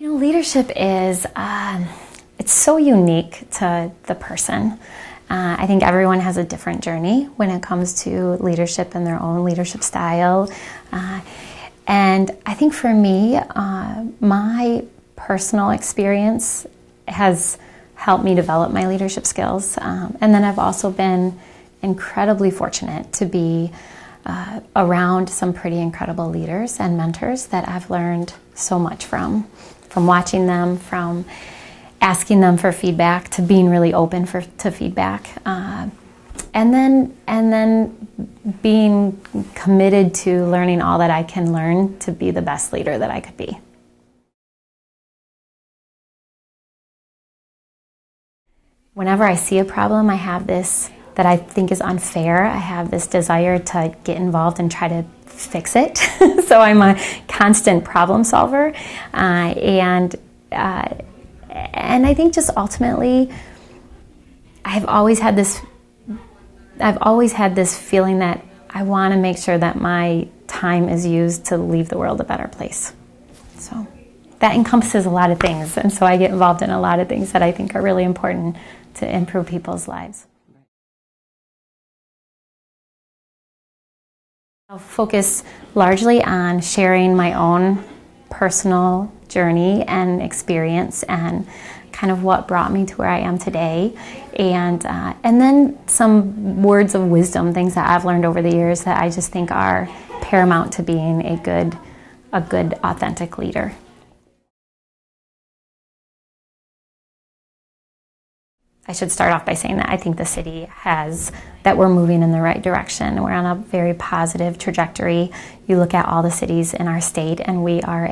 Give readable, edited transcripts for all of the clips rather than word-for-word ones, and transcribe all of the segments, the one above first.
Leadership is, it's so unique to the person. I think everyone has a different journey when it comes to leadership and their own leadership style. And I think for me, my personal experience has helped me develop my leadership skills. And then I've also been incredibly fortunate to be around some pretty incredible leaders and mentors that I've learned so much from watching them, from asking them for feedback, to being really open to feedback, and then being committed to learning all that I can learn to be the best leader that I could be. Whenever I see a problem, I have this that I think is unfair. I have this desire to get involved and try to fix it. So I'm a constant problem solver, and I think just ultimately, I've always had this feeling that I want to make sure that my time is used to leave the world a better place. So that encompasses a lot of things, and so I get involved in a lot of things that I think are really important to improve people's lives. I'll focus largely on sharing my own personal journey and experience and kind of what brought me to where I am today, and then some words of wisdom, things that I've learned over the years that I just think are paramount to being a good, authentic leader. I should start off by saying that I think the city that we're moving in the right direction. We're on a very positive trajectory. You look at all the cities in our state, and we are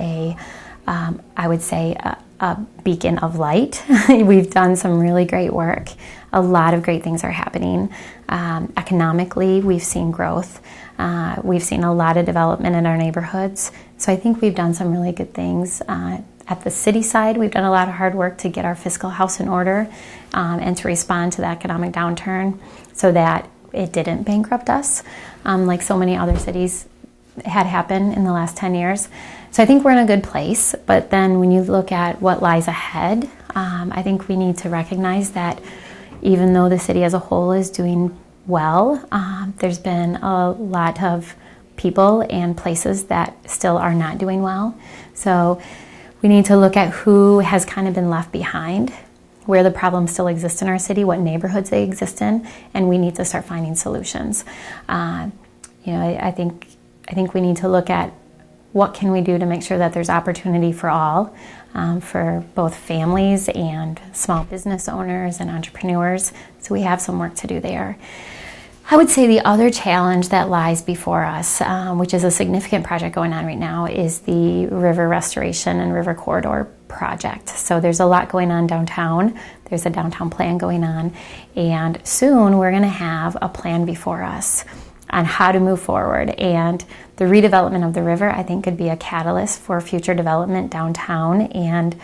I would say, a beacon of light. We've done some really great work. A lot of great things are happening. Economically, we've seen growth. We've seen a lot of development in our neighborhoods. So I think we've done some really good things. At the city side, we've done a lot of hard work to get our fiscal house in order and to respond to the economic downturn so that it didn't bankrupt us, like so many other cities had happened in the last 10 years. So I think we're in a good place, but then when you look at what lies ahead, I think we need to recognize that even though the city as a whole is doing well, there's been a lot of people and places that still are not doing well. So we need to look at who has kind of been left behind, where the problems still exist in our city, what neighborhoods they exist in, and we need to start finding solutions. I think we need to look at what can we do to make sure that there's opportunity for all, for both families and small business owners and entrepreneurs. So we have some work to do there. I would say the other challenge that lies before us, which is a significant project going on right now, is the river restoration and river corridor project. So there's a lot going on downtown. There's a downtown plan going on, and soon we're going to have a plan before us on how to move forward. And the redevelopment of the river, I think, could be a catalyst for future development downtown and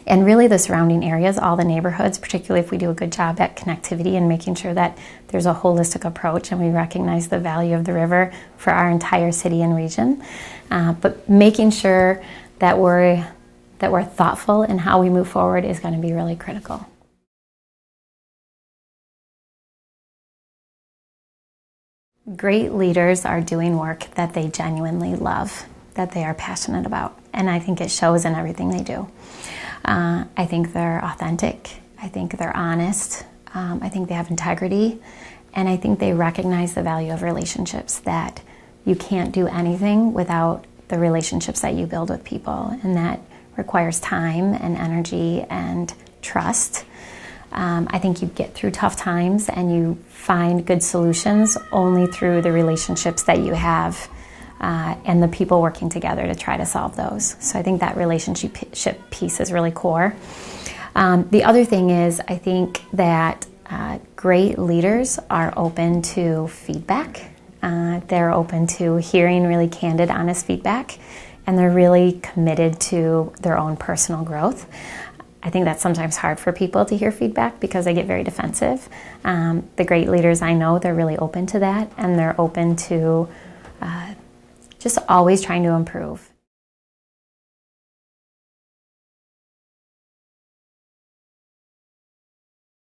really the surrounding areas, all the neighborhoods, particularly if we do a good job at connectivity and making sure that there's a holistic approach and we recognize the value of the river for our entire city and region. But making sure that we're thoughtful in how we move forward is going to be really critical. Great leaders are doing work that they genuinely love, that they are passionate about, and I think it shows in everything they do. I think they're authentic, I think they're honest, I think they have integrity, and I think they recognize the value of relationships, that you can't do anything without the relationships that you build with people, and that requires time and energy and trust. I think you get through tough times and you find good solutions only through the relationships that you have and the people working together to try to solve those. So I think that relationship piece is really core. The other thing is, I think that great leaders are open to feedback. They're open to hearing really candid, honest feedback, and they're really committed to their own personal growth. I think that's sometimes hard for people to hear feedback because they get very defensive. The great leaders I know, they're really open to that, and they're open to just always trying to improve.